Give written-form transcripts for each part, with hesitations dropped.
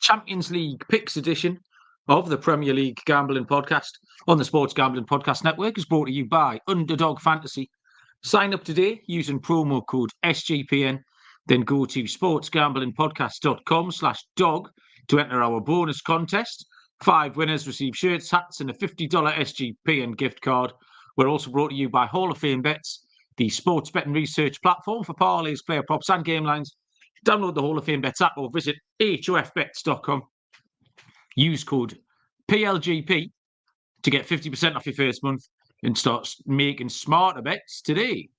Champions League Picks edition of the Premier League Gambling Podcast on the Sports Gambling Podcast Network is brought to you by Underdog Fantasy. Sign up today using promo code SGPN, then go to sportsgamblingpodcast.com/dog to enter our bonus contest. 5 winners receive shirts, hats, and a $50 SGPN gift card. We're also brought to you by Hall of Fame Bets, the sports betting research platform for parlays, player props, and game lines. Download the Hall of Fame Bets app or visit hofbets.com. Use code PLGP to get 50% off your first month and start making smarter bets today.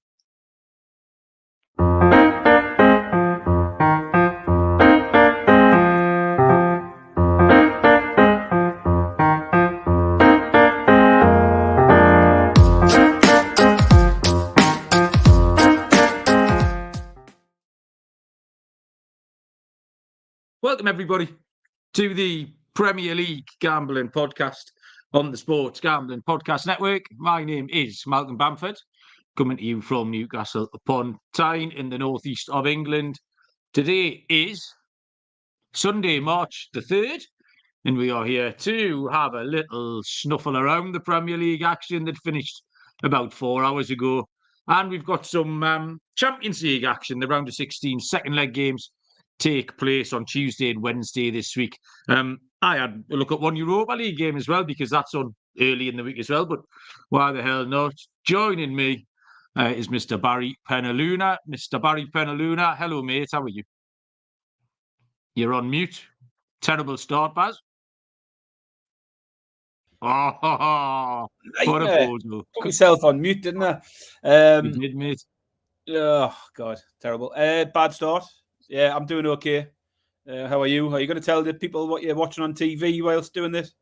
Welcome, everybody, to the Premier League Gambling Podcast on the Sports Gambling Podcast Network. My name is Malcolm Bamford, coming to you from Newcastle upon Tyne in the northeast of England. Today is Sunday, March the 3rd, and we are here to have a little snuffle around the Premier League action that finished about 4 hours ago. And we've got some Champions League action, the round of 16 second leg games take place on Tuesday and Wednesday this week. I had a look at one Europa League game as well, because that's on early in the week as well, but why the hell not? Joining me is Mr. Barry Penaluna. Mr. Barry Penaluna, hello, mate, how are you? You're on mute. Terrible start, Baz. Oh, what a photo. Put myself on mute, didn't I? You did, mate. Oh, God, terrible. Bad start. Yeah, I'm doing okay. How are you? Are you going to tell the people what you're watching on TV whilst doing this?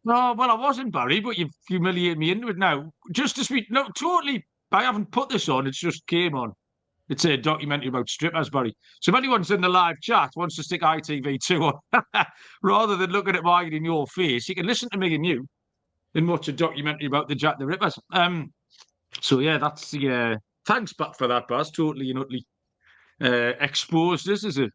No, well, I wasn't, Barry, but you've humiliated me into it now. Just to speak, no, totally, I haven't put this on, it's just came on. It's a documentary about strippers, Barry. So if anyone's in the live chat wants to stick ITV2 on, rather than looking at mine in your face, you can listen to me and you and watch a documentary about the Jack the Rippers. So yeah, that's the thanks back for that, Baz. Totally and utterly exposed us as a,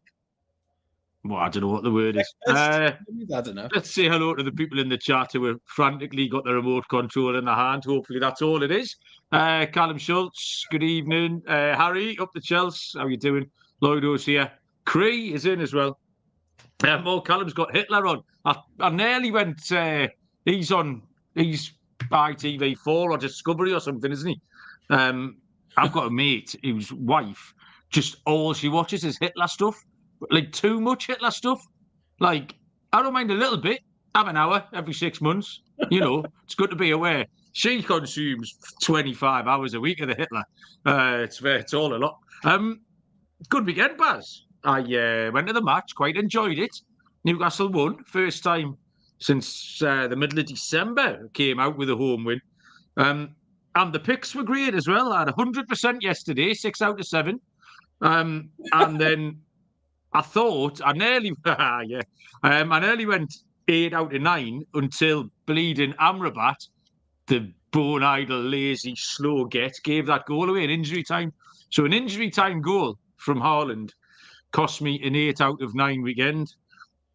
well, I don't know what the word is. I don't know. Let's say hello to the people in the chat who have frantically got the remote control in their hand. Hopefully that's all it is. Callum Schultz, good evening. Harry, up the Chelsea. How you doing? Lloydo's here. Cree is in as well. Callum's got Hitler on. I nearly went, he's ITV4 or Discovery or something, isn't he? I've got a mate whose wife, just all she watches is Hitler stuff. Like, too much Hitler stuff. Like, I don't mind a little bit. Have an hour every 6 months. You know, it's good to be aware. She consumes 25 hours a week of the Hitler. It's all a lot. Good weekend, Baz. I went to the match, quite enjoyed it. Newcastle won, first time since the middle of December. Came out with a home win. And the picks were great as well. I had 100% yesterday, 6 out of 7. And then I thought I nearly, I nearly went 8 out of 9 until bleeding Amrabat, the bone idle, lazy, slow gave that goal away in injury time. So an injury time goal from Haaland cost me an 8 out of 9 weekend.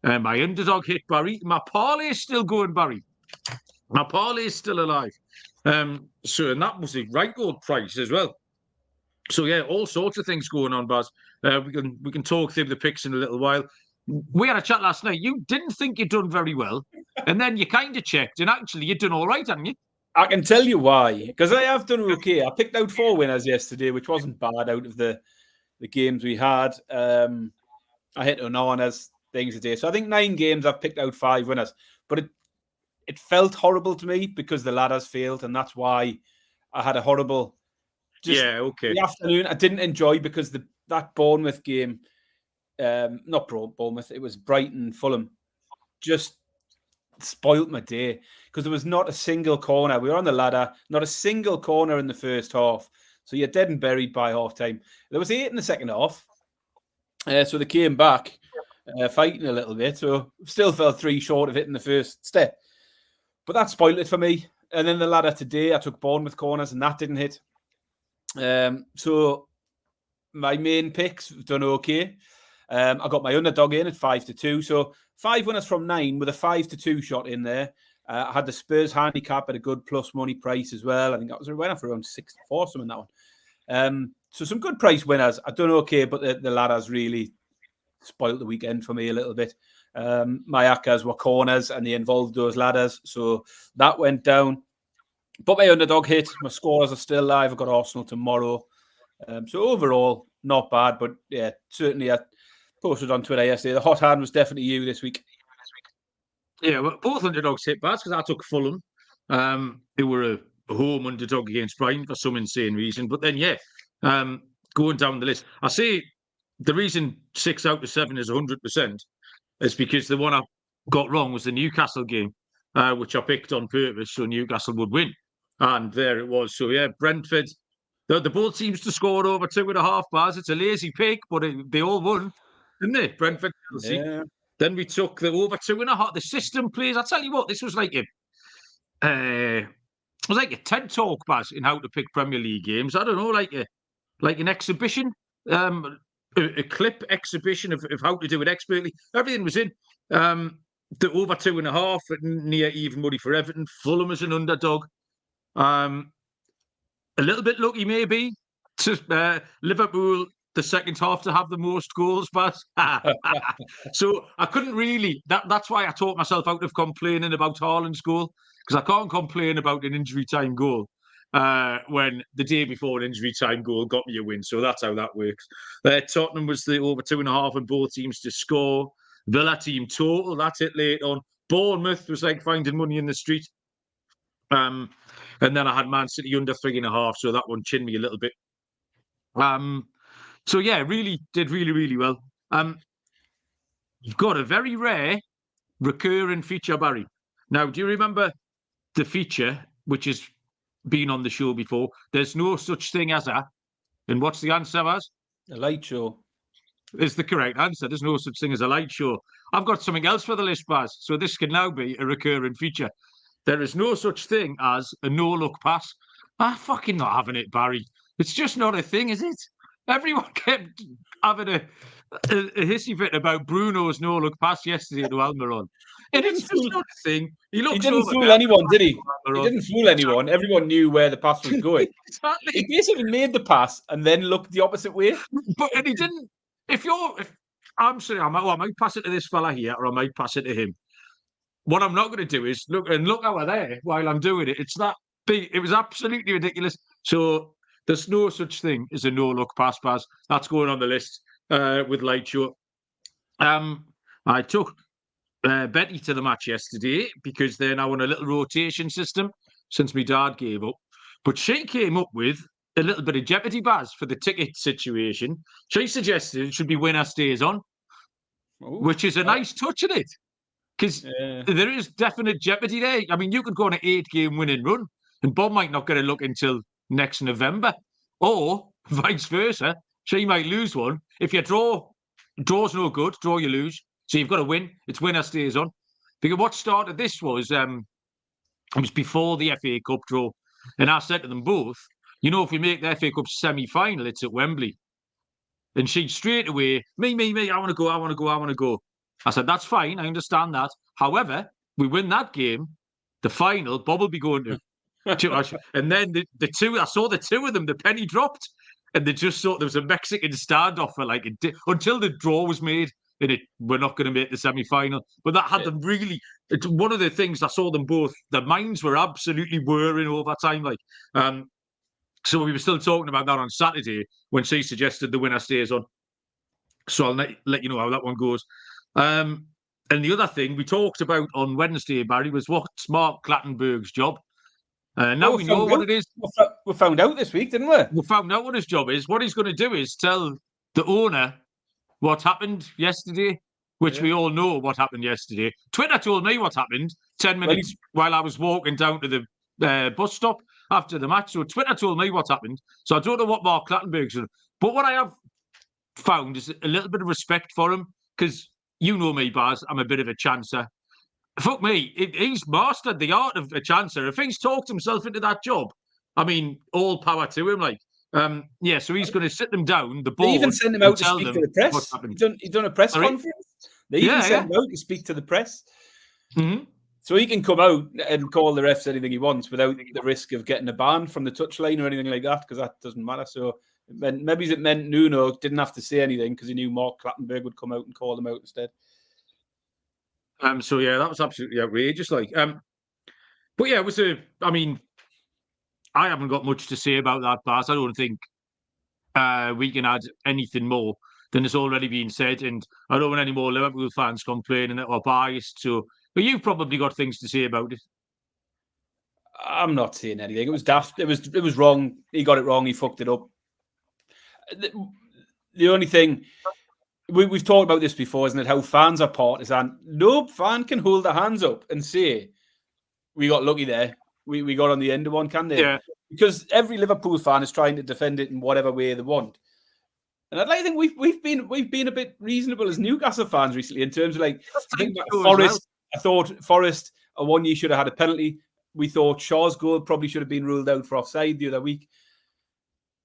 My underdog hit, Barry. My parlay is still going, Barry. My parlay is still alive. And that was a right good price as well. So yeah, all sorts of things going on, Baz. We can talk through the picks in a little while. We had a chat last night. You didn't think you'd done very well, and then you kind of checked, and actually you'd done all right, hadn't you? I can tell you why, because I have done okay. I picked out 4 winners yesterday, which wasn't bad out of the games we had. I hit Onana's things today. So I think 9 games I've picked out 5 winners, but it felt horrible to me because the ladders failed, and that's why I had a horrible. The afternoon I didn't enjoy because that Bournemouth game, not Bournemouth, it was Brighton, Fulham, just spoilt my day because there was not a single corner. We were on the ladder, not a single corner in the first half. So you're dead and buried by half time. There was 8 in the second half. So they came back fighting a little bit. So still fell 3 short of it in the first step. But that spoiled it for me. And then the ladder today, I took Bournemouth corners and that didn't hit. So my main picks have done okay. I got my underdog in at 5-2. So 5 winners from 9 with a 5-2 shot in there. I had the Spurs handicap at a good plus money price as well. I think that was a winner for around 6-4, something that one. So some good price winners. I done okay, but the ladders really spoiled the weekend for me a little bit. My Akas were corners and they involved those ladders. So that went down. But my underdog hit. My scores are still live. I've got Arsenal tomorrow. So overall, not bad. But yeah, certainly I posted on Twitter yesterday. The hot hand was definitely you this week. Yeah, well, both underdogs hit bad because I took Fulham. They were a home underdog against Brighton for some insane reason. But then, going down the list, I say the reason 6 out of 7 is 100% is because the one I got wrong was the Newcastle game, which I picked on purpose so Newcastle would win. And there it was. So, yeah, Brentford, the both teams to score over 2.5 bars. It's a lazy pick, but they all won, didn't they? Brentford, Chelsea. Yeah. Then we took the over 2.5. The system plays. I tell you what, this was like a TED talk, Baz, in how to pick Premier League games. I don't know, like an exhibition, a clip exhibition of how to do it expertly. Everything was in. The over 2.5 at near even money for Everton. Fulham as an underdog. A little bit lucky maybe to Liverpool the second half to have the most goals, but so I couldn't really. That's why I taught myself out of complaining about Haaland's goal, because I can't complain about an injury time goal when the day before an injury time goal got me a win. So that's how that works. Tottenham was the over 2.5 and both teams to score. Villa team total, that's it late on. Bournemouth was like finding money in the street. And then I had Man City under 3.5, so that one chinned me a little bit. So yeah, really did really well. You've got a very rare recurring feature, Barry. Now, do you remember the feature which has been on the show before? There's no such thing as a, and what's the answer, Baz? A light show is the correct answer. There's no such thing as a light show. I've got something else for the list, Baz. So this can now be a recurring feature. There is no such thing as a no-look pass. I'm fucking not having it, Barry. It's just not a thing, is it? Everyone kept having a hissy fit about Bruno's no-look pass yesterday to Almiron. And it's just not a thing. He didn't fool anyone, did he? He didn't fool anyone. Everyone knew where the pass was going. Exactly. He basically made the pass and then looked the opposite way. And he didn't. If I'm saying, I might pass it to this fella here, or I might pass it to him. What I'm not going to do is look how we're there while I'm doing it. It's that big. It was absolutely ridiculous. So there's no such thing as a no-look pass. That's going on the list with light show. I took Betty to the match yesterday because they're now on a little rotation system since my dad gave up. But she came up with a little bit of jeopardy, Baz, for the ticket situation. She suggested it should be winner stays on, which is a nice touch in it. Because there is definite jeopardy there. I mean, you could go on an 8-game winning run, and Bob might not get a look until next November. Or vice versa. She might lose one. If you draw's no good, draw you lose. So you've got to win. It's winner stays on. Because what started this was, it was before the FA Cup draw. And I said to them both, you know, if we make the FA Cup semi-final, it's at Wembley. And she straight away, me, I want to go. I said, that's fine, I understand that. However, we win that game, the final, Bob will be going to. And then the two, I saw the two of them, the penny dropped. And they just thought there was a Mexican standoff for like until the draw was made. And we're not going to make the semi-final. But that had them really... It's one of the things I saw them both, their minds were absolutely whirring over time. So we were still talking about that on Saturday when she suggested the winner stays on. So I'll let you know how that one goes. And the other thing we talked about on Wednesday, Barry, was what's Mark Clattenburg's job. Now we know what it is. We found out this week, didn't we? We found out what his job is. What he's going to do is tell the owner what happened yesterday, which we all know what happened yesterday. Twitter told me what happened 10 minutes while I was walking down to the bus stop after the match. So Twitter told me what happened. So I don't know what Mark Clattenburg's doing. But what I have found is a little bit of respect for him, because you know me, Baz, I'm a bit of a chancer. Fuck me, he's mastered the art of a chancer. If he's talked himself into that job, I mean, all power to him. Yeah, so he's going to sit them down. The They board. even sent him out to tell speak them to the press. what's happening. He's done a press Sorry? conference. They even sent him out to speak to the press. Mm-hmm. So he can come out and call the refs anything he wants without the risk of getting a ban from the touchline or anything like that, because that doesn't matter. So maybe it meant Nuno didn't have to say anything because he knew Mark Clattenburg would come out and call them out instead. So yeah, that was absolutely outrageous. Like, but yeah, it was I mean, I haven't got much to say about that pass. I don't think we can add anything more than has already been said, and I don't want any more Liverpool fans complaining that we're biased. So, but you've probably got things to say about it. I'm not saying anything. It was daft. It was wrong. He got it wrong. He fucked it up. The only thing we've talked about this before, isn't it? How fans are partisan. No fan can hold their hands up and say, "We got lucky there. We got on the end of one," can they? Yeah. Because every Liverpool fan is trying to defend it in whatever way they want. And I'd like to think we've been a bit reasonable as Newcastle fans recently in terms of like I think Forest. I thought Forest one year should have had a penalty. We thought Shaw's goal probably should have been ruled out for offside the other week.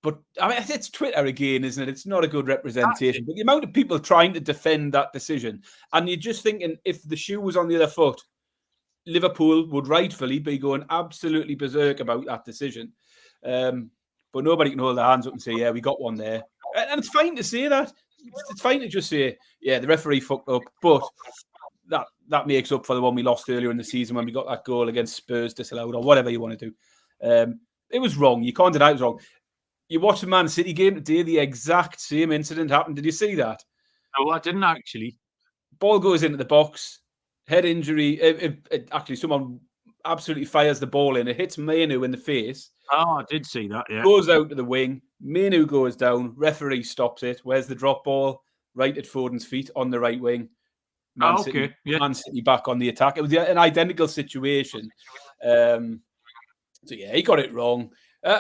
But I mean, it's Twitter again, isn't it? It's not a good representation. But the amount of people trying to defend that decision, and you're just thinking if the shoe was on the other foot, Liverpool would rightfully be going absolutely berserk about that decision. But nobody can hold their hands up and say, yeah, we got one there. And it's fine to say that. It's fine to just say, yeah, the referee fucked up. But that makes up for the one we lost earlier in the season when we got that goal against Spurs disallowed or whatever you want to do. It was wrong. You can't deny it was wrong. You watched the Man City game today, the exact same incident happened. Did you see that? No, I didn't actually. Ball goes into the box, head injury. Actually, someone absolutely fires the ball in. It hits Mainu in the face. Oh, I did see that, yeah. Goes out to the wing. Mainu goes down. Referee stops it. Where's the drop ball? Right at Foden's feet on the right wing. Man City back on the attack. It was an identical situation. So, yeah, he got it wrong.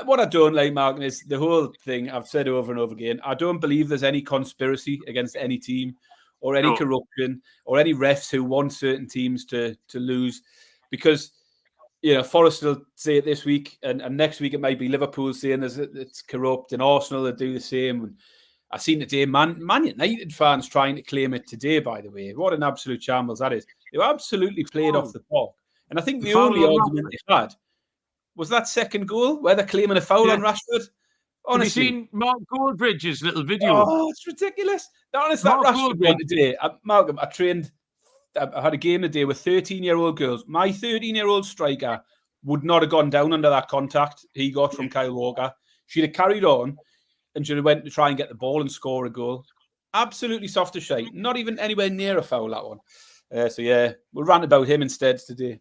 What I don't like, Martin, is the whole thing I've said over and over again. I don't believe there's any conspiracy against any team or any corruption or any refs who want certain teams to lose because, you know, Forest will say it this week and next week it might be Liverpool saying it's corrupt and Arsenal will do the same. And I've seen today Man United fans trying to claim it today, by the way. What an absolute shambles that is. They were absolutely played off the park. And I think the only argument they had was that second goal where they're claiming a foul on Rashford. Honestly. Have you seen Mark Goldbridge's little video? Oh, it's ridiculous. Honestly, that Rashford one today. Malcolm, I had a game today with 13-year-old girls. My 13-year-old striker would not have gone down under that contact he got from Kyle Walker. She'd have carried on and she'd have went to try and get the ball and score a goal. Absolutely soft as shite. Not even anywhere near a foul, that one. So, yeah, we'll rant about him instead today.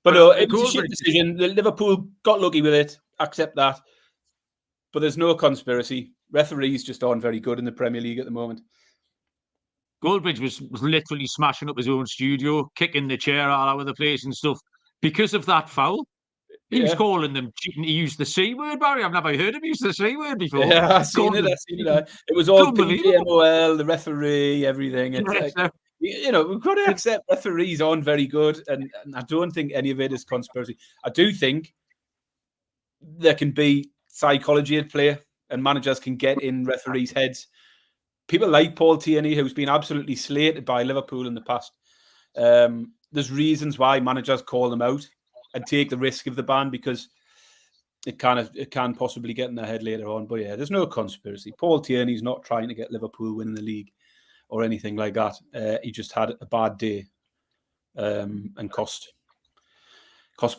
But no, it was a shit decision. Liverpool got lucky with it. Accept that. But there's no conspiracy. Referees just aren't very good in the Premier League at the moment. Goldbridge was literally smashing up his own studio, kicking the chair all over the place and stuff because of that foul. He was calling them cheating. He used the C word, Barry. I've never heard him use the C word before. Yeah, I've seen it. It was all PJMOL, the referee, everything. You know, we've got to accept referees aren't very good, and I don't think any of it is conspiracy. I do think there can be psychology at play, and managers can get in referees' heads. People like Paul Tierney, who's been absolutely slated by Liverpool in the past. There's reasons why managers call them out and take the risk of the ban because it can possibly get in their head later on. But yeah, there's no conspiracy. Paul Tierney's not trying to get Liverpool winning the league or anything like that. He just had a bad day and cost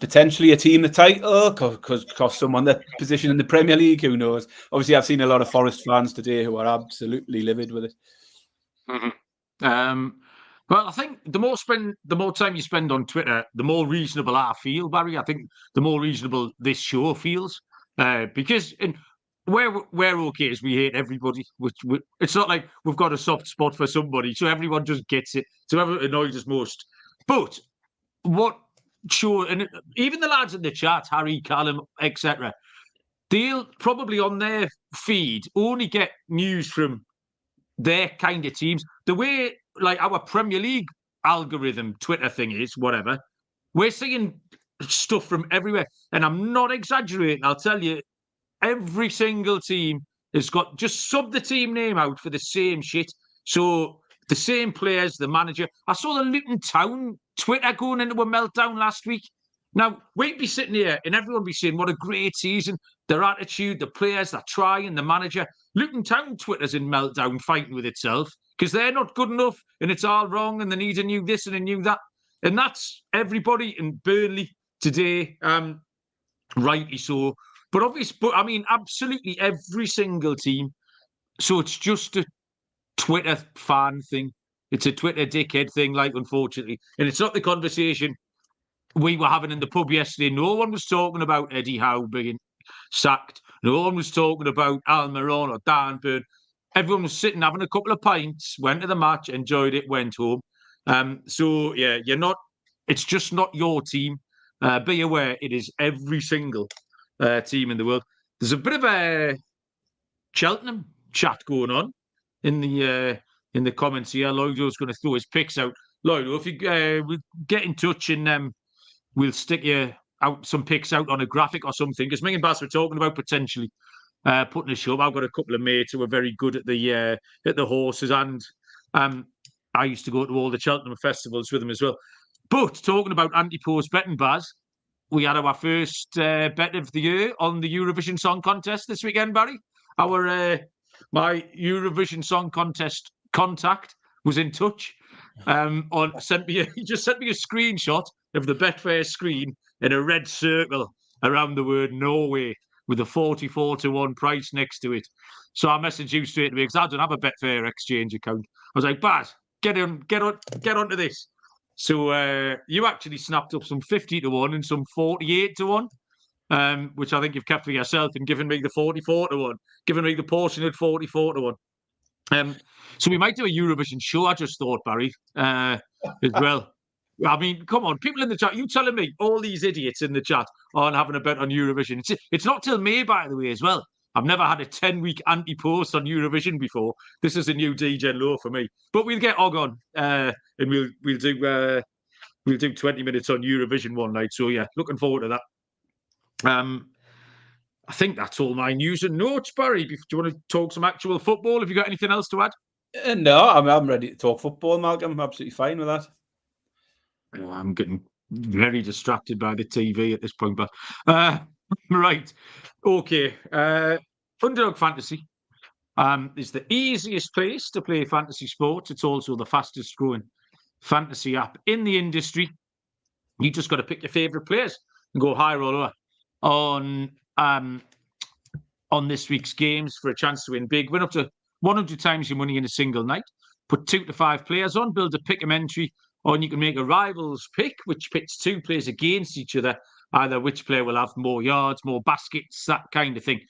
potentially a team the title, cost someone the position in the Premier League. Who knows? Obviously, I've seen a lot of Forest fans today who are absolutely livid with it. Mm-hmm. Well, I think the more time you spend on Twitter, the more reasonable I feel, Barry. I think the more reasonable this show feels because we're okay as we hate everybody. It's not like we've got a soft spot for somebody, so everyone just gets it. So whoever annoys us most. But what show, and even the lads in the chat, Harry, Callum, etc., they'll probably on their feed only get news from their kind of teams. The way like our Premier League algorithm, Twitter thing is, whatever, we're seeing stuff from everywhere. And I'm not exaggerating. I'll tell you, every single team has got, just sub the team name out for the same shit. So the same players, the manager. I saw the Luton Town Twitter going into a meltdown last week. Now, we'd be sitting here and everyone would be saying, what a great season. Their attitude, the players, they're trying, the manager. Luton Town Twitter's in meltdown, fighting with itself because they're not good enough and it's all wrong and they need a new this and a new that. And that's everybody in Burnley today, rightly so. But obviously, I mean, absolutely every single team. So it's just a Twitter fan thing. It's a Twitter dickhead thing, like, unfortunately. And it's not the conversation we were having in the pub yesterday. No one was talking about Eddie Howe being sacked. No one was talking about Almiron or Dan Burn. Everyone was sitting having a couple of pints, went to the match, enjoyed it, went home. So, yeah, it's just not your team. Be aware, it is every single team in the world. There's a bit of a Cheltenham chat going on in the comments here. Lloydo's going to throw his picks out. Lloydo, if you we'll get in touch and we'll stick you out some picks out on a graphic or something. Because me and Bass were talking about potentially putting a show up. I've got a couple of mates who are very good at the horses, and I used to go to all the Cheltenham festivals with them as well. But talking about anti-post betting, Baz, we had our first bet of the year on the Eurovision Song Contest this weekend, Barry. My Eurovision Song Contest contact was in touch. He just sent me a screenshot of the Betfair screen in a red circle around the word Norway with a 44-1 price next to it. So I messaged you straight away because I don't have a Betfair exchange account. I was like, Baz, get onto this. So you actually snapped up some 50-1 and some 48-1. Which I think you've kept for yourself and given me the 44-1, given me the portion at 44-1. So we might do a Eurovision show, I just thought, Barry, as well. I mean, come on, people in the chat, you telling me all these idiots in the chat aren't having a bet on Eurovision. It's not till May, by the way, as well. I've never had a 10-week anti-post on Eurovision before. This is a new DJ low for me. But we'll get Og on and we'll do 20 minutes on Eurovision one night. So yeah, looking forward to that. I think that's all my news and notes, Barry. Do you want to talk some actual football? Have you got anything else to add? No, I'm ready to talk football, Malcolm. I'm absolutely fine with that. I'm getting very distracted by the TV at this point, but right. Okay. Underdog Fantasy is the easiest place to play fantasy sports. It's also the fastest growing fantasy app in the industry. You just got to pick your favourite players and go higher or lower on this week's games for a chance to win big. Win up to 100 times your money in a single night. Put 2 to 5 players on, build a pick 'em entry, or you can make a rivals pick, which pits 2 players against each other, either which player will have more yards, more baskets, that kind of thing.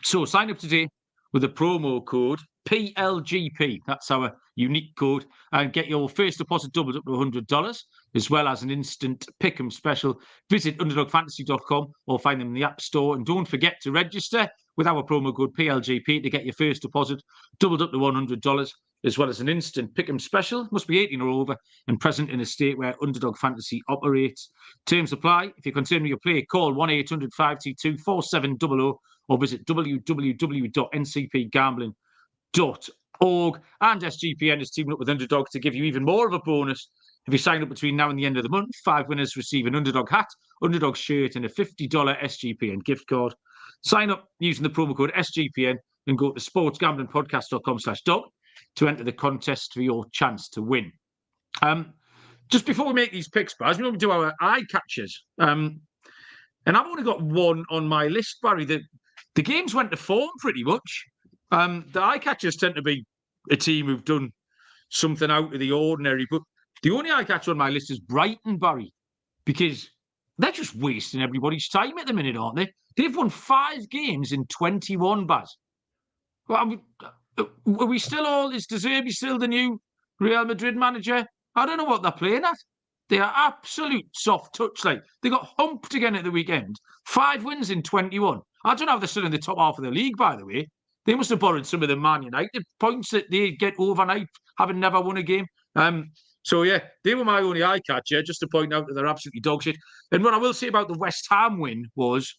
So sign up today with the promo code PLGP. That's our unique code, and get your first deposit doubled up to $100, as well as an instant pick'em special. Visit underdogfantasy.com or find them in the App Store. And don't forget to register with our promo code PLGP to get your first deposit doubled up to $100, as well as an instant pick'em special. Must be 18 or over and present in a state where Underdog Fantasy operates. Terms apply. If you're considering your play, call 1-800-522-4700 or visit www.ncpgambling.org. And SGPN is teaming up with Underdog to give you even more of a bonus. If you sign up between now and the end of the month, 5 winners receive an Underdog hat, Underdog shirt, and a $50 SGPN gift card. Sign up using the promo code SGPN and go to sportsgamblingpodcast.com/dog to enter the contest for your chance to win. Just before we make these picks, Baz, we do our eye catchers. And I've only got one on my list, Barry. The games went to form pretty much. The eye catchers tend to be a team who've done something out of the ordinary, but the only eye catcher on my list is Brighton, Barry, because they're just wasting everybody's time at the minute, aren't they? They've won 5 games in 21, Baz. Well, are we still all, is De Zerbi still the new Real Madrid manager? I don't know what they're playing at. They are absolute soft touch. Like, they got humped again at the weekend. 5 wins in 21. I don't know if they're still in the top half of the league, by the way. They must have borrowed some of the Man United points that they get overnight, having never won a game. So, yeah, they were my only eye catcher, just to point out that they're absolutely dog shit. And what I will say about the West Ham win was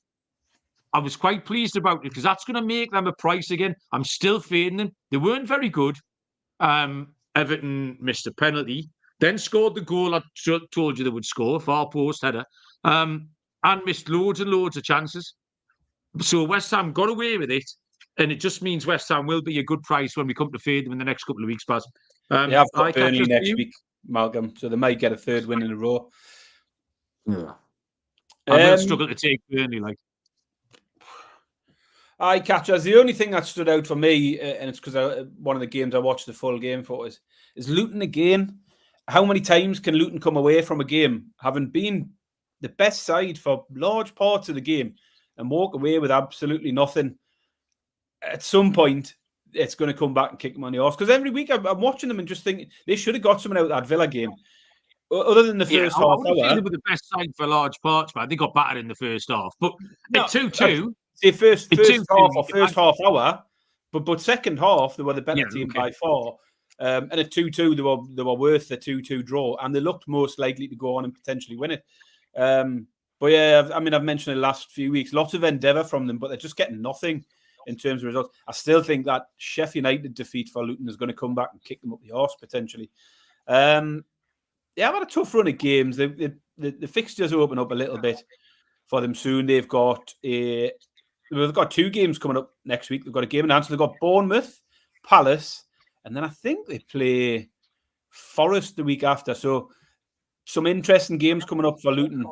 I was quite pleased about it because that's going to make them a price again. I'm still fading them. They weren't very good. Everton missed a penalty, then scored the goal I told you they would score, far post header, and missed loads and loads of chances. So West Ham got away with it, and it just means West Ham will be a good price when we come to fade them in the next couple of weeks, Baz. They have got Burnley next week, Malcolm, so they might get a third win in a row. Yeah. I will struggle to take Burnley, like. Aye, Catchers. The only thing that stood out for me, and it's because one of the games I watched the full game for, is Luton again. How many times can Luton come away from a game, having been the best side for large parts of the game, and walk away with absolutely nothing? At some point, it's going to come back and kick them on the arse. Because every week I'm watching them and just thinking they should have got something out of that Villa game. Other than the first half hour. They were the best side for large parts, man. They got battered in the first half. But at 2-2... The first half hour, but second half they were the better team by far. And at 2-2 they were worth the 2-2 draw, and they looked most likely to go on and potentially win it. But yeah, I mean, I've mentioned the last few weeks, lots of endeavour from them, but they're just getting nothing in terms of results. I still think that Sheffield United defeat for Luton is going to come back and kick them up the arse potentially. Yeah, I've had a tough run of games. The fixtures open up a little bit for them soon. They've got two games coming up next week. They've got a game in hand. So they've got Bournemouth, Palace, and then I think they play Forest the week after. So some interesting games coming up for Luton.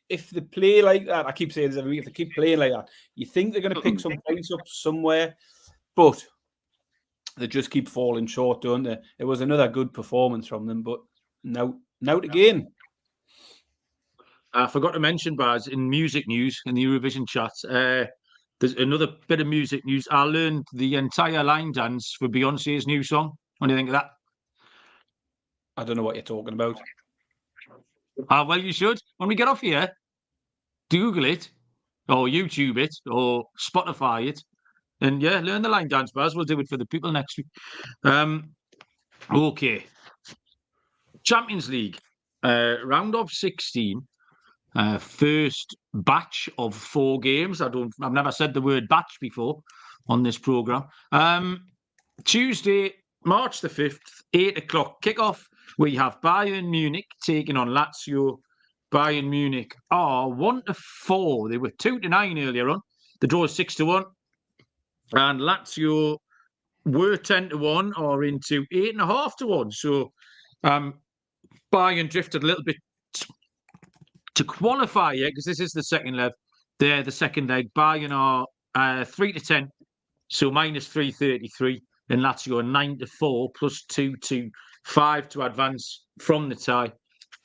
If they play like that, I keep saying this every week, if they keep playing like that, you think they're going to pick some points up somewhere, but they just keep falling short, don't they? It was another good performance from them, but now again. I forgot to mention, Baz, in music news, in the Eurovision chat, there's another bit of music news. I learned the entire line dance for Beyonce's new song. What do you think of that? I don't know what you're talking about. Well, you should. When we get off here, Google it, or YouTube it, or Spotify it, and yeah, learn the line dance, Baz. We'll do it for the people next week. Okay. Champions League, round of 16. First batch of 4 games. I've never said the word batch before on this program. Tuesday, March the 5th, 8 o'clock kickoff. We have Bayern Munich taking on Lazio. Bayern Munich are 1-4. They were 2-9 earlier on. The draw is 6-1. And Lazio were 10-1 or into 8.5-1. So Bayern drifted a little bit to qualify, because this is the second leg. They're the second leg. Bayern are 3-10, so minus 333, and Lazio are 9-4 plus 225 to advance from the tie.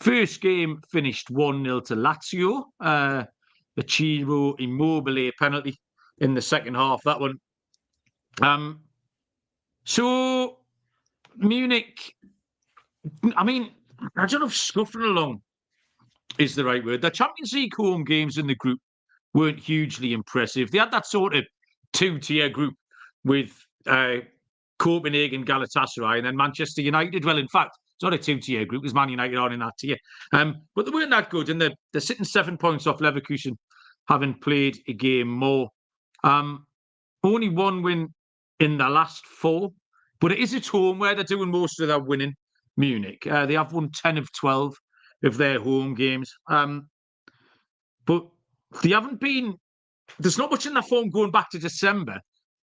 First game finished 1-0 to Lazio. A Ciro Immobile penalty in the second half. That one. So Munich. I mean, I don't know if scuffing along is the right word. The Champions League home games in the group weren't hugely impressive. They had that sort of 2-tier group with Copenhagen, Galatasaray, and then Manchester United. Well, in fact, it's not a 2-tier group because Man United are in that tier. But they weren't that good, and they're sitting 7 points off Leverkusen, having played a game more. Only 1 win in the last 4, but it is at home where they're doing most of their winning. Munich. They have won 10 of 12 of their home games. But they haven't been... There's not much in their form going back to December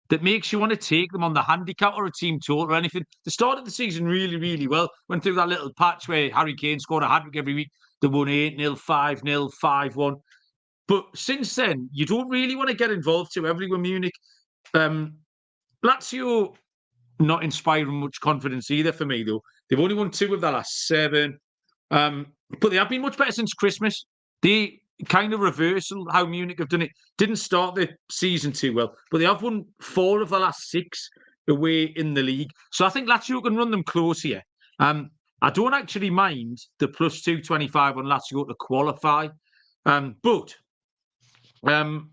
that makes you want to take them on the handicap or a team total or anything. They started the season really, really well. Went through that little patch where Harry Kane scored a hat-trick every week. They won 8-0, 5-0, 5-1. But since then, you don't really want to get involved too heavily with Munich. Lazio, not inspiring much confidence either for me, though. They've only won 2 of their last 7. But they have been much better since Christmas. They kind of reversal how Munich have done it. Didn't start the season too well, but they have won 4 of the last 6 away in the league. So I think Lazio can run them close here. I don't actually mind the plus 225 on Lazio to qualify. But I'm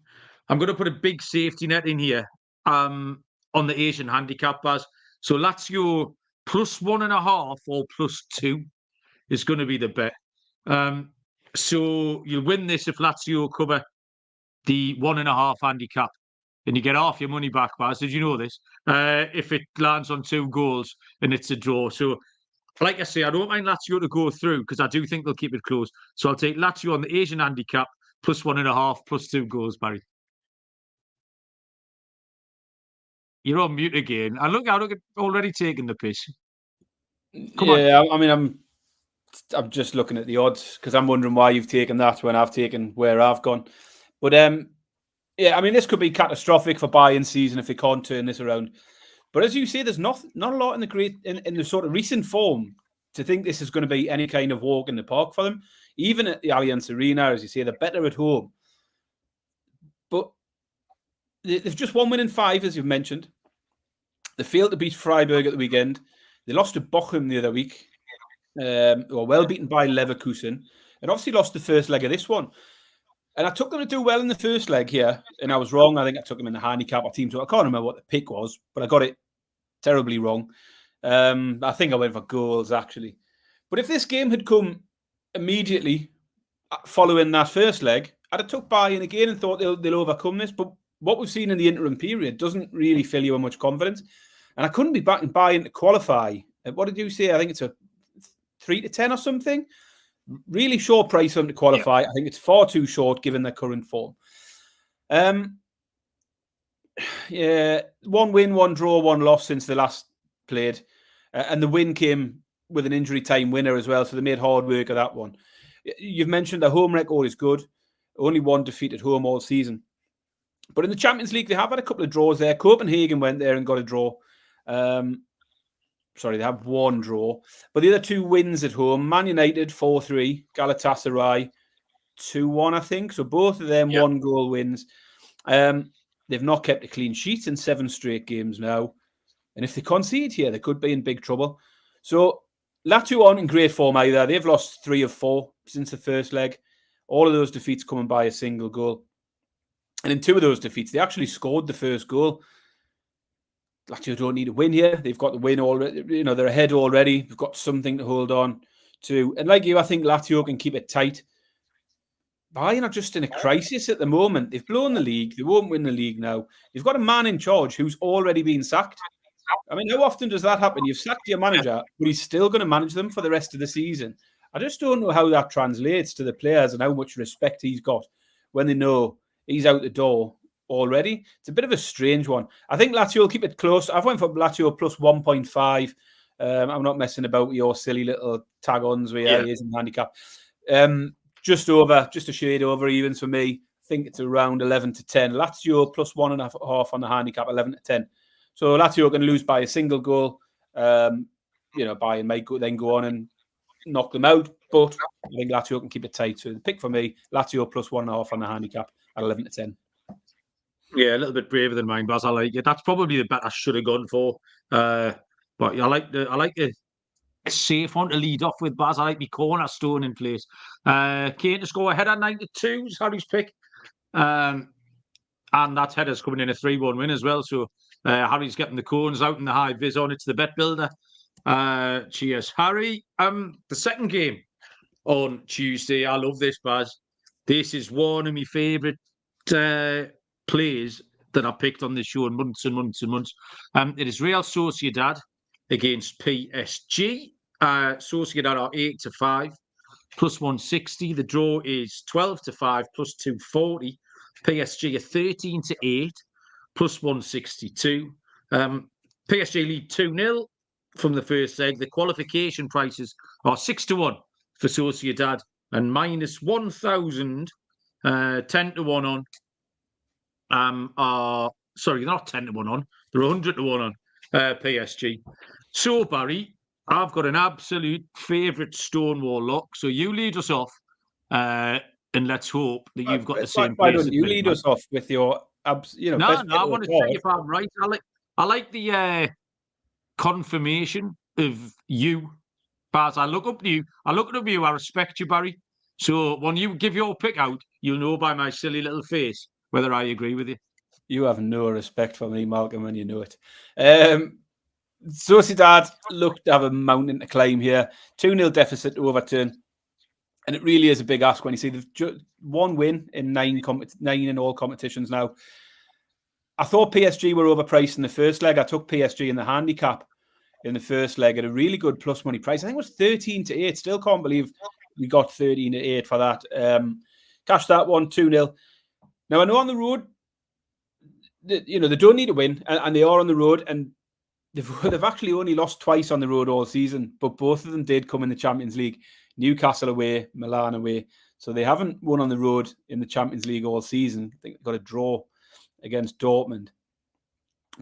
going to put a big safety net in here on the Asian handicap, Baz. So Lazio plus 1.5 or plus 2 is going to be the bet. So you'll win this if Lazio cover the 1.5 handicap, and you get half your money back, Baz. Did you know this? If it lands on 2 goals and it's a draw. So, like I say, I don't mind Lazio to go through because I do think they'll keep it close. So I'll take Lazio on the Asian handicap plus 1.5 plus 2 goals, Barry. You're on mute again. I look already taking the piss. Come on. I mean, I'm just looking at the odds because I'm wondering why you've taken that when I've taken where I've gone. But yeah, I mean, this could be catastrophic for Bayern season if they can't turn this around. But as you say, there's not a lot in the sort of recent form to think this is going to be any kind of walk in the park for them. Even at the Allianz Arena, as you say, they're better at home. But they've just one win in 5, as you've mentioned. They failed to beat Freiburg at the weekend. They lost to Bochum the other week. Were well beaten by Leverkusen. And obviously lost the first leg of this one. And I took them to do well in the first leg here. And I was wrong. I think I took them in the handicap or team. So I can't remember what the pick was. But I got it terribly wrong. I think I went for goals, actually. But if this game had come immediately following that first leg, I'd have took Bayern again and thought they'll overcome this. But what we've seen in the interim period doesn't really fill you with much confidence. And I couldn't be backing Bayern to qualify. What did you say? I think it's a 3-10 or something. Really short price for them to qualify. Yeah. I think it's far too short given their current form. Yeah, 1 win, 1 draw, 1 loss since they last played. And the win came with an injury time winner as well, so they made hard work of that one. You've mentioned the home record is good. Only 1 defeat at home all season. But in the Champions League, they have had a couple of draws there. Copenhagen went there and got a draw. Sorry, they have 1 draw. But the other 2 wins at home, Man United 4-3, Galatasaray 2-1, I think. So both of them 1-goal wins. They've not kept a clean sheet in 7 straight games now. And if they concede here, they could be in big trouble. So Lazio aren't in great form either. They've lost 3 of 4 since the first leg. All of those defeats coming by a single goal. And in 2 of those defeats, they actually scored the first goal. Lazio don't need a win here. They've got the win already. You know, they're ahead already. They've got something to hold on to. And like you, I think Lazio can keep it tight. Bayern are just in a crisis at the moment. They've blown the league. They won't win the league now. You've got a man in charge who's already been sacked. I mean, how often does that happen? You've sacked your manager, but he's still going to manage them for the rest of the season. I just don't know how that translates to the players and how much respect he's got when they know he's out the door already. It's a bit of a strange one. I think Lazio will keep it close. I've went for Lazio plus 1.5. I'm not messing about with your silly little tag-ons where he is in the handicap. Just a shade over evens for me. I think it's around 11 to 10. Lazio plus 1.5 on the handicap, 11 to 10. So Lazio are going to lose by a single goal. Bayern might then go on and knock them out. But I think Lazio can keep it tight. So the pick for me, Lazio plus 1.5 on the handicap at 11 to 10. Yeah, a little bit braver than mine, Baz. I like it. That's probably the bet I should have gone for. But I like the safe one to lead off with, Baz. I like the cornerstone in place. Kane to score ahead at 92 is Harry's pick. And that header's coming in a 3-1 win as well. So Harry's getting the cones out and the high vis on. It's the bet builder. Cheers, Harry. The second game on Tuesday. I love this, Baz. This is one of my favourite plays that I picked on this show in months and months and months. It is Real Sociedad against PSG. Sociedad are 8 to 5, plus 160. The draw is 12 to 5, plus 240. PSG are 13 to 8, plus 162. PSG lead 2-0 from the first leg. The qualification prices are 6 to 1 for Sociedad and minus 1,000, 10 to 1 on. Sorry, they're not 10 to 1 on. They're 100 to 1 on PSG. So, Barry, I've got an absolute favourite Stonewall lock. So you lead us off, and let's hope that you've got the same. Why don't you lead us off with your, No, I want to see if I'm right. I like the confirmation of you, Baz. I look up to you. I respect you, Barry. So when you give your pick out, you'll know by my silly little face whether I agree with you. You have no respect for me, Malcolm, and you know it. Sociedad look to have a mountain to climb here. 2-0 deficit to overturn. And it really is a big ask when you see they've one win in nine in all competitions now. I thought PSG were overpriced in the first leg. I took PSG in the handicap in the first leg at a really good plus money price. I think it was 13-8. Still can't believe we got 13-8 for that. Cashed that one 2-0. Now I know on the road, they don't need to win, and they are on the road, and they've actually only lost twice on the road all season, but both of them did come in the Champions League. Newcastle away, Milan away. So they haven't won on the road in the Champions League all season. I think they've got a draw against Dortmund.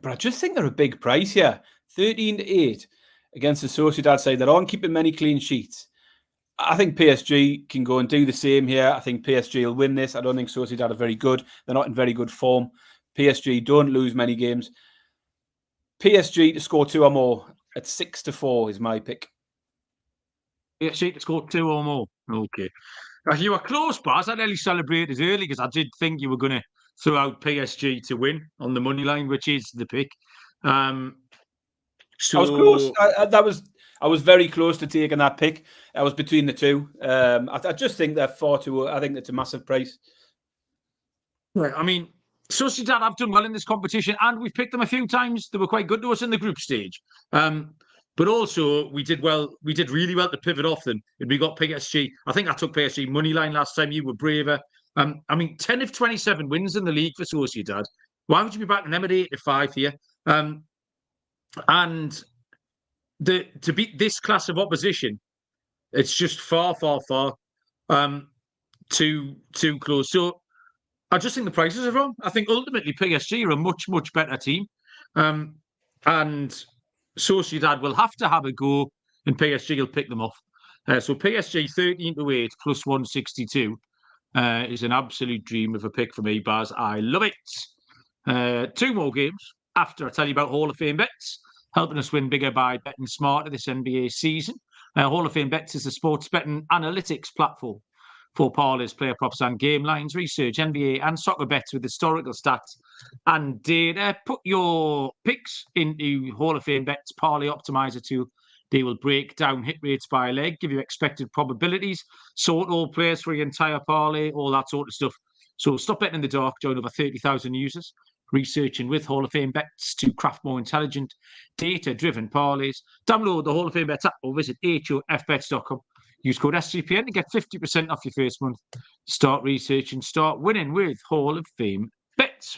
But I just think they're a big price here. 13-8 against the Sociedad side that aren't keeping many clean sheets. I think PSG can go and do the same here. I think PSG will win this. I don't think Sociedad are very good. They're not in very good form. PSG don't lose many games. PSG to score 2 or more at 6-4 is my pick. PSG to score 2 or more. Okay. You were close, Baz. I nearly celebrated early because I did think you were going to throw out PSG to win on the money line, which is the pick. So I was close. I was very close to taking that pick. I was between the two. I just think they're far too. I think it's a massive price. Right. I mean, Sociedad have done well in this competition, and we've picked them a few times. They were quite good to us in the group stage. But also, we did really well to pivot off them. And we got PSG. I think I took PSG money line last time. You were braver. I mean, 10 of 27 wins in the league for Sociedad. Why would you be backing them at 8-5 here? And to beat this class of opposition, it's just far too close. So I just think the prices are wrong. I think ultimately PSG are a much better team, and Sociedad will have to have a go, and PSG will pick them off. So PSG 13-8 plus 162 is an absolute dream of a pick for me, Baz. I love it. 2 more games after I tell you about Hall of Fame bets, helping us win bigger by betting smarter this NBA season. Hall of Fame bets is a sports betting analytics platform for parlays, player props, and game lines. Research NBA and soccer bets with historical stats and data. Put your picks into Hall of Fame bets parlay optimizer tool. They will break down hit rates by leg, give you expected probabilities, sort all players for your entire parlay, all that sort of stuff. So stop betting in the dark. Join over 30,000 users researching with Hall of Fame bets to craft more intelligent, data-driven parlays. Download the Hall of Fame bets app or visit hofbets.com. Use code SGPN to get 50% off your first month. Start researching, start winning with Hall of Fame bets.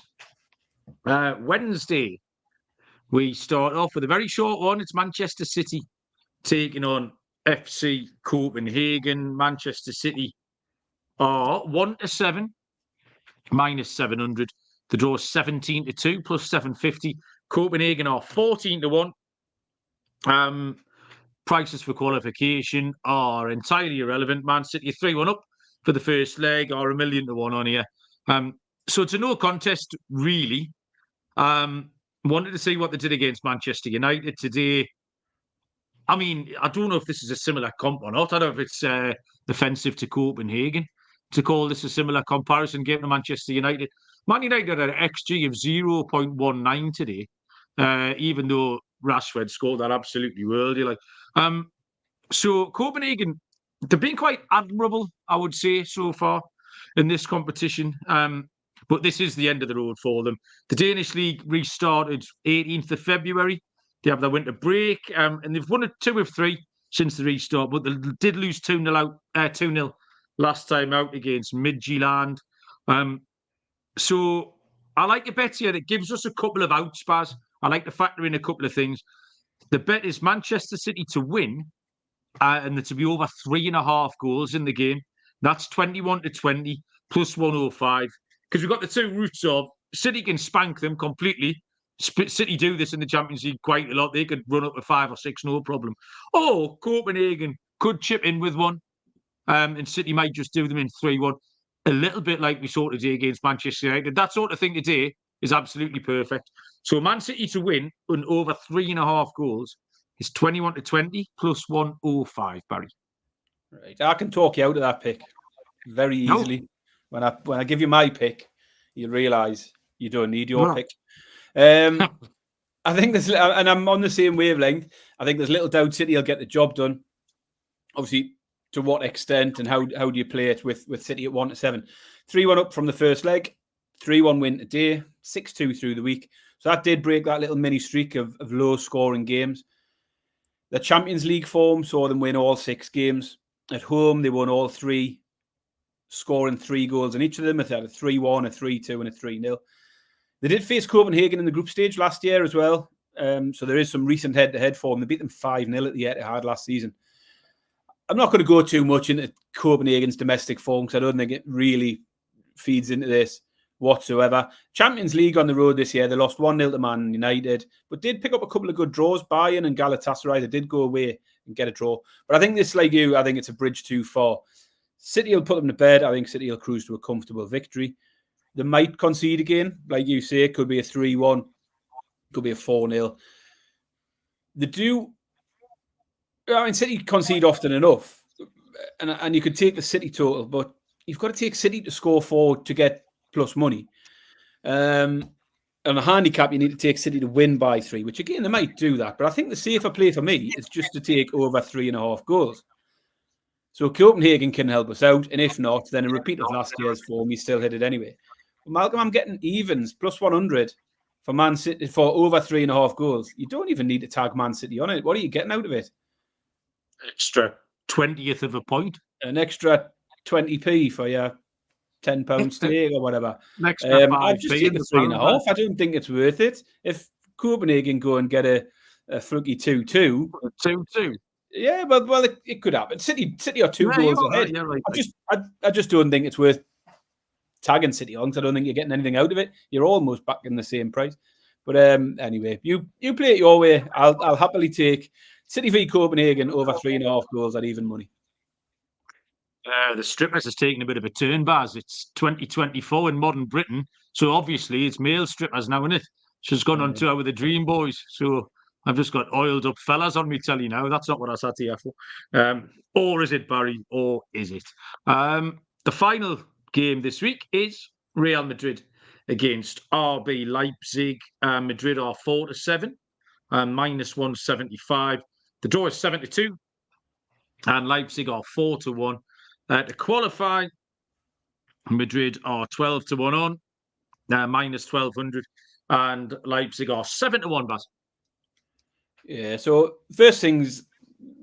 Wednesday, we start off with a very short one. It's Manchester City taking on FC Copenhagen. Manchester City are 1-7, minus 700. The draw is 17-2, plus 750. Copenhagen are 14-1. Prices for qualification are entirely irrelevant. Man City 3-1 up for the first leg, or 1,000,000-1 on here. So it's a no contest, really. Wanted to see what they did against Manchester United today. I mean, I don't know if this is a similar comp or not. I don't know if it's defensive to Copenhagen to call this a similar comparison game to Manchester United. Man United had an XG of 0.19 today, even though Rashford scored that absolutely worldy. So Copenhagen, they've been quite admirable, I would say, so far in this competition. But this is the end of the road for them. The Danish league restarted 18th of February. They have their winter break, and they've won 2 of 3 since the restart. But they did lose 2-0 last time out against Midtjylland. So I like a bet here. It gives us a couple of outs, Baz. I like to factor in a couple of things. The bet is Manchester City to win, and to be over 3.5 goals in the game. That's 21-20 plus 105. Because we've got the 2 routes of City can spank them completely. City do this in the Champions League quite a lot. They could run up to 5 or 6, no problem. Or Copenhagen could chip in with 1, and City might just do them in 3-1. A little bit like we saw today against Manchester United. That sort of thing today is absolutely perfect. So Man City to win and over 3.5 goals is 21-20 plus 105, Barry. Right. I can talk you out of that pick very easily. No. When I give you my pick, you realise you don't need your pick. I think there's, and I'm on the same wavelength. I think there's little doubt City will get the job done. Obviously, to what extent and how do you play it with City at 1-7? 3-1 up from the first leg, 3-1 win today, 6-2 through the week. So that did break that little mini streak of low-scoring games. The Champions League form saw them win all 6 games. At home, they won all 3, scoring 3 goals in each of them. They had a 3-1, a 3-2, and a 3-0. They did face Copenhagen in the group stage last year as well. So there is some recent head-to-head form. They beat them 5-0 at the Etihad last season. I'm not going to go too much into Copenhagen's domestic form because I don't think it really feeds into this whatsoever. Champions League on the road this year, they lost 1-0 to Man United, but did pick up a couple of good draws. Bayern and Galatasaray, they did go away and get a draw. But I think this, like you, I think it's a bridge too far. City will put them to bed. I think City will cruise to a comfortable victory. They might concede again. Like you say, it could be a 3-1, could be a 4-0. They do... I mean, City concede often enough, and you could take the City total, but you've got to take City to score 4 to get plus money. On a handicap, you need to take City to win by 3, which again, they might do that. But I think the safer play for me is just to take over 3.5 goals. So Copenhagen can help us out, and if not, then a repeat of last year's form, you still hit it anyway. But Malcolm, I'm getting evens, plus 100 for Man City for over 3.5 goals. You don't even need to tag Man City on it. What are you getting out of it? Extra 20th of a point. An extra 20p for your £10 stake or whatever. I'd just take the 3.5. I don't think it's worth it. If Copenhagen go and get a fluky 2-2. 2-2. Yeah, well, it could happen. City are 2 goals ahead. Right. I just don't think it's worth tagging City on because I don't think you're getting anything out of it. You're almost back in the same price. But anyway, you play it your way. I'll happily take City v Copenhagen over 3.5 goals at even money. The strippers has taken a bit of a turn, Baz. It's 2024 in modern Britain, so obviously it's male strippers now, isn't it? She's gone on tour with the Dream Boys, so I've just got oiled up fellas on me telly now. That's not what I sat here for. Or is it, Barry? Or is it? The final game this week is Real Madrid against RB Leipzig. Madrid are 4-7, minus 175. The draw is 7-2, and Leipzig are 4-1. To qualify, Madrid are 12-1 on, minus 1,200, and Leipzig are 7-1, Bas. Yeah, so first things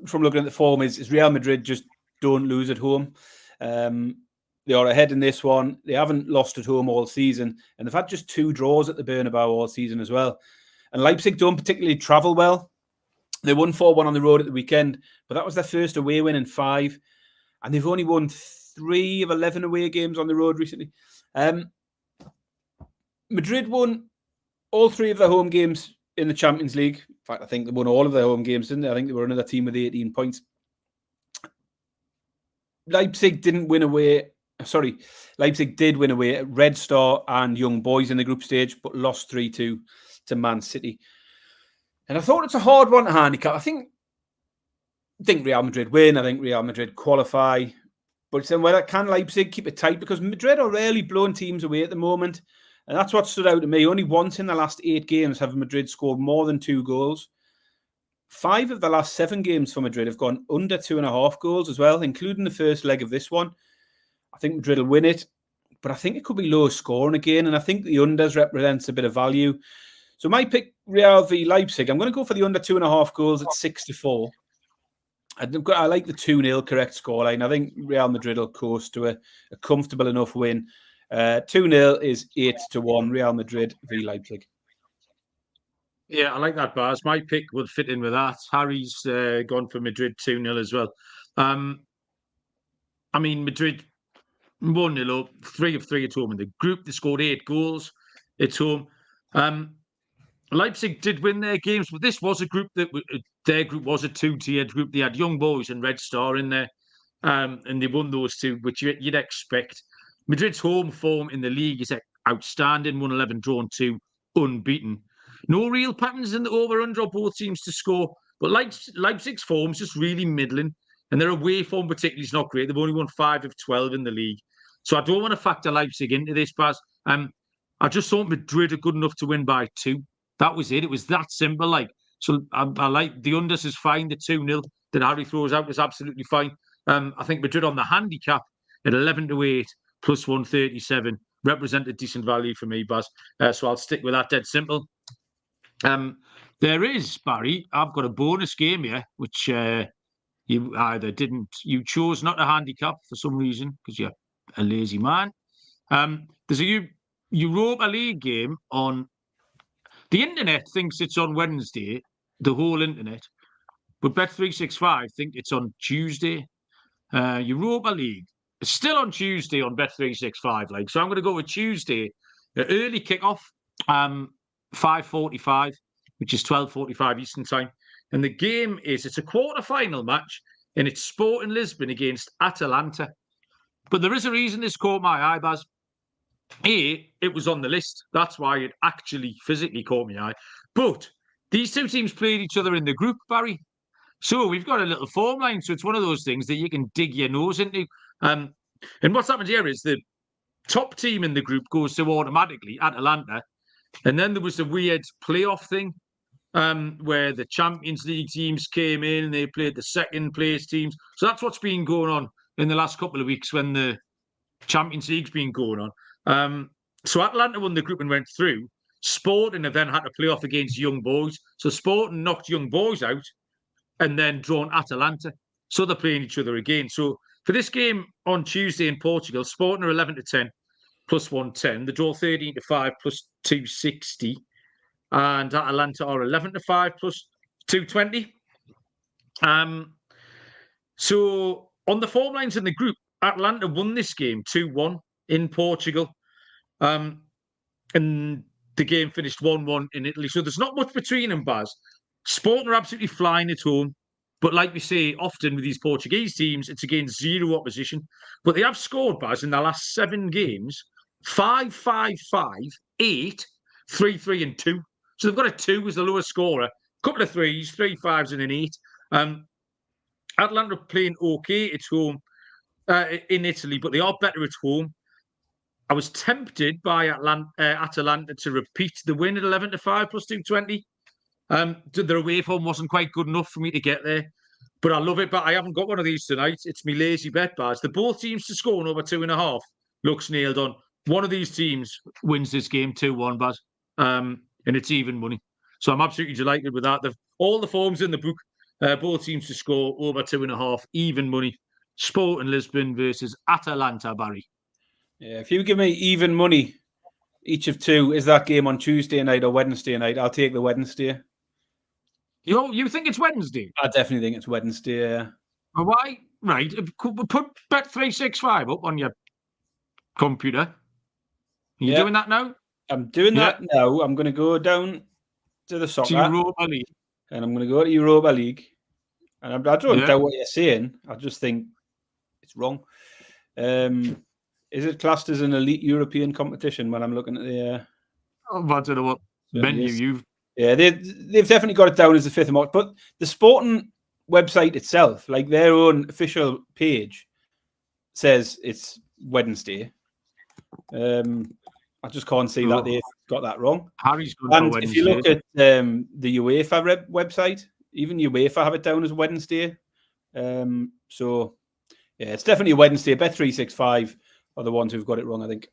from looking at the form is Real Madrid just don't lose at home. They are ahead in this one. They haven't lost at home all season, and they've had just 2 draws at the Bernabeu all season as well. And Leipzig don't particularly travel well. They won 4-1 on the road at the weekend, but that was their first away win in 5. And they've only won 3 of 11 away games on the road recently. Madrid won all 3 of their home games in the Champions League. In fact, I think they won all of their home games, didn't they? I think they were another team with 18 points. Leipzig did win away at Red Star and Young Boys in the group stage, but lost 3-2 to Man City. And I thought it's a hard one to handicap. I think Real Madrid win. I think Real Madrid qualify. But then whether can Leipzig keep it tight? Because Madrid are rarely blowing teams away at the moment. And that's what stood out to me. Only once in the last 8 games have Madrid scored more than 2 goals. 5 of the last 7 games for Madrid have gone under 2.5 goals as well, including the first leg of this one. I think Madrid will win it, but I think it could be low scoring again. And I think the unders represents a bit of value. So my pick, Real v Leipzig, I'm going to go for the under 2.5 goals at 6-4. I like the 2-0 correct scoreline. I think Real Madrid will coast to a comfortable enough win. 2-0 is 8-1, Real Madrid v Leipzig. Yeah, I like that, Bars. My pick would fit in with that. Harry's gone for Madrid 2-0 as well. I mean, Madrid 1-0 up, 3 of 3 at home in the group. They scored 8 goals at home. Leipzig did win their games, but this was a group their group was a 2-tiered group. They had Young Boys and Red Star in there, and they won those 2, which you'd expect. Madrid's home form in the league is outstanding, 1-11, drawn 2, unbeaten. No real patterns in the over-under of both teams to score, but Leipzig's form is just really middling, and their away form particularly is not great. They've only won 5 of 12 in the league. So I don't want to factor Leipzig into this, Baz. I just thought Madrid are good enough to win by 2. That was it. It was that simple. So I like the unders is fine. The 2-0 that Harry throws out is absolutely fine. I think Madrid on the handicap at 11-8 plus 137 represented decent value for me, Baz. So I'll stick with that. Dead simple. There is, Barry, I've got a bonus game here, which you chose not to handicap for some reason because you're a lazy man. There's a Europa League game on the internet. Thinks it's on Wednesday, the whole internet, but Bet365 think it's on Tuesday. Europa League it's still on Tuesday on Bet365. So I'm going to go with Tuesday, early kickoff, 5:45, which is 12:45 Eastern time. And the game it's a quarter-final match, and it's Sporting Lisbon against Atalanta. But there is a reason this caught my eye, Baz. It was on the list. That's why it actually physically caught my eye. But these two teams played each other in the group, Barry. So we've got a little form line. So it's one of those things that you can dig your nose into. And what's happened here is the top team in the group goes to automatically Atalanta. And then there was a weird playoff thing where the Champions League teams came in and they played the second place teams. So that's what's been going on in the last couple of weeks when the Champions League's been going on. So Atalanta won the group and went through. Sporting have then had to play off against Young Boys. So Sporting knocked Young Boys out and then drawn Atalanta. So they're playing each other again. So for this game on Tuesday in Portugal, Sporting are 11-10 plus 110. They draw 13-5 plus 260. And Atalanta are 11-5 plus 220. So on the form lines in the group, Atalanta won this game 2-1 in Portugal. And the game finished 1-1 in Italy. So there's not much between them, Baz. Sporting are absolutely flying at home. But like we say often with these Portuguese teams, it's against zero opposition. But they have scored, Baz, in their last 7 games, 5-5-5, 8, 3-3 and 2. So they've got a 2 as the lowest scorer. A couple of 3s, 3 5s and an 8. Atalanta playing okay at home in Italy, but they are better at home. I was tempted by Atalanta to repeat the win at 11-5 plus 220. Their away form wasn't quite good enough for me to get there. But I love it, but I haven't got one of these tonight. It's me lazy bet, Baz. The both teams to score over 2.5 looks nailed on. One of these teams wins this game 2-1, Baz. And it's even money. So I'm absolutely delighted with that. All the forms in the book, both teams to score over 2.5, even money. Sporting Lisbon versus Atalanta, Barry. Yeah, if you give me even money, each of 2, is that game on Tuesday night or Wednesday night? I'll take the Wednesday. You think it's Wednesday? I definitely think it's Wednesday, yeah. Well, why? Right. Put Bet365 up on your computer. Are you doing that now? I'm doing that now. I'm going to go down to the soccer. To Europa League. And I'm going to go to Europa League. And I don't doubt what you're saying. I just think it's wrong. Is it classed as an elite European competition when I'm looking at the... I don't know what menu you've... Yeah, they've definitely got it down as the 5th of March. But the Sporting website itself, like their own official page, says it's Wednesday. I just can't see that they've got that wrong. Harry's good and for Wednesday. If you look at the UEFA website, even UEFA have it down as Wednesday. So, yeah, it's definitely Wednesday. Bet365 are the ones who've got it wrong, I think.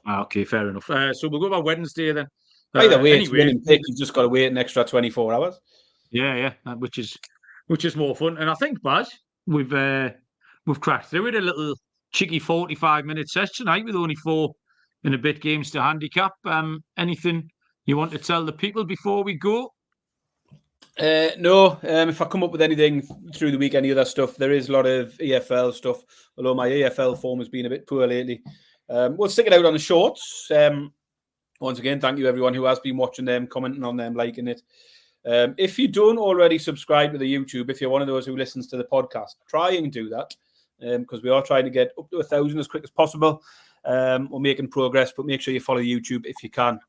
Okay, fair enough. So we'll go by Wednesday then. Either way, it's winning pick. You've just got to wait an extra 24 hours. Yeah, which is more fun. And I think, Baz, we've cracked through it. A little cheeky 45-minute session tonight with only 4 and a bit games to handicap. Anything you want to tell the people before we go? No. If I come up with anything through the week, any other stuff, there is a lot of EFL stuff, although my EFL form has been a bit poor lately. We'll stick it out on the shorts. Once again, thank you everyone who has been watching them, commenting on them, liking it. If you don't already subscribe to the YouTube, if you're one of those who listens to the podcast, try and do that because we are trying to get up to 1,000 as quick as possible. We're making progress, but make sure you follow YouTube if you can.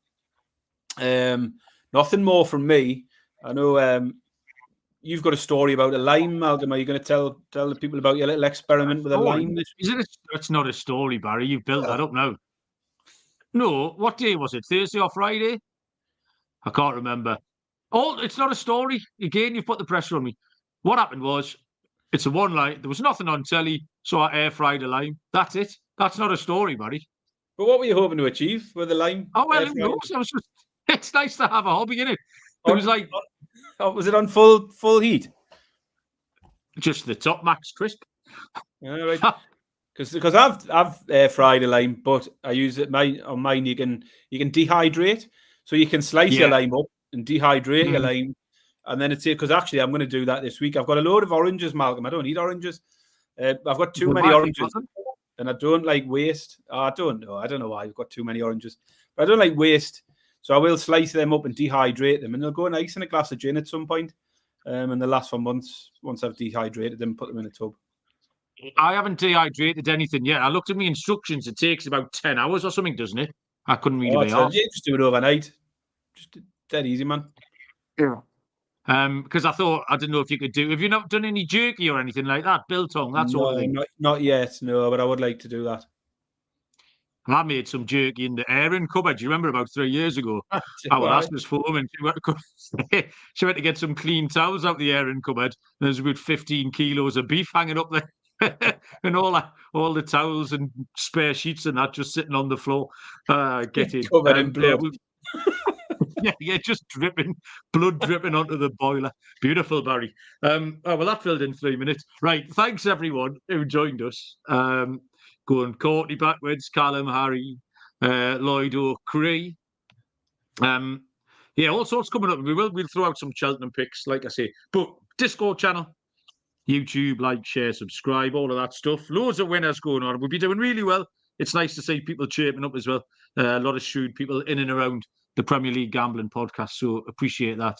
Nothing more from me. I know you've got a story about a lime, Malcolm. Are you going to tell the people about your little experiment with a lime? It's not a story, Barry. You've built that up now. No, what day was it? Thursday or Friday? I can't remember. Oh, it's not a story. Again, you've put the pressure on me. What happened was, It's a one line. There was nothing on telly, so I air fried a lime. That's it. That's not a story, buddy. But what were you hoping to achieve with the lime? Oh well, who knows? It's nice to have a hobby, innit? It was like, was it on full heat? Just the top max crisp. All right. Because I've air fried a lime, but I use it on mine. You can dehydrate, so you can slice your lime up and dehydrate your lime, and then it's because actually I'm going to do that this week. I've got a load of oranges, Malcolm. I don't eat oranges. I've got too many oranges, and I don't like waste. I don't know why I've got too many oranges, but I don't like waste. So I will slice them up and dehydrate them, and they'll go nice in a glass of gin at some point. And they'll last for months once I've dehydrated them, put them in a tub. I haven't dehydrated anything yet. I looked at my instructions. It takes about 10 hours or something, doesn't it? I couldn't read it out. Just do it overnight. Just dead easy, man. Yeah. Because I didn't know if you could do. Have you not done any jerky or anything like that? Biltong, that sort of thing. Not yet, no. But I would like to do that. I made some jerky in the airing cupboard. Do you remember about 3 years ago? Our last was home, and she went to get some clean towels out the airing cupboard. And there's about 15 kilos of beef hanging up there, and all the towels and spare sheets and that just sitting on the floor. Get it covered in blood. Yeah, just blood dripping onto the boiler. Beautiful, Barry. Well, that filled in 3 minutes. Right, thanks everyone who joined us. Going Courtney backwards, Callum, Harry, Lloyd O'Cree. All sorts coming up. We'll throw out some Cheltenham picks, like I say. But Discord channel, YouTube, like, share, subscribe, all of that stuff. Loads of winners going on. We'll be doing really well. It's nice to see people chirping up as well. A lot of shrewd people in and around the Premier League gambling podcast. So appreciate that.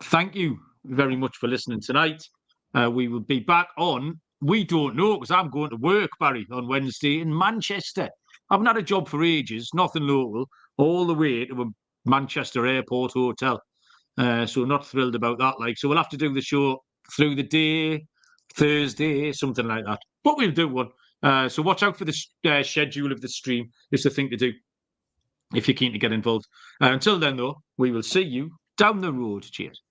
Thank you very much for listening tonight. We will be back on. We don't know because I'm going to work, Barry, on Wednesday in Manchester. I haven't had a job for ages, nothing local, all the way to a Manchester airport hotel. So not thrilled about that. So we'll have to do the show through the day, Thursday, something like that. But we'll do one. So watch out for the schedule of the stream. It's the thing to do if you're keen to get involved. Until then, though, we will see you down the road. Cheers.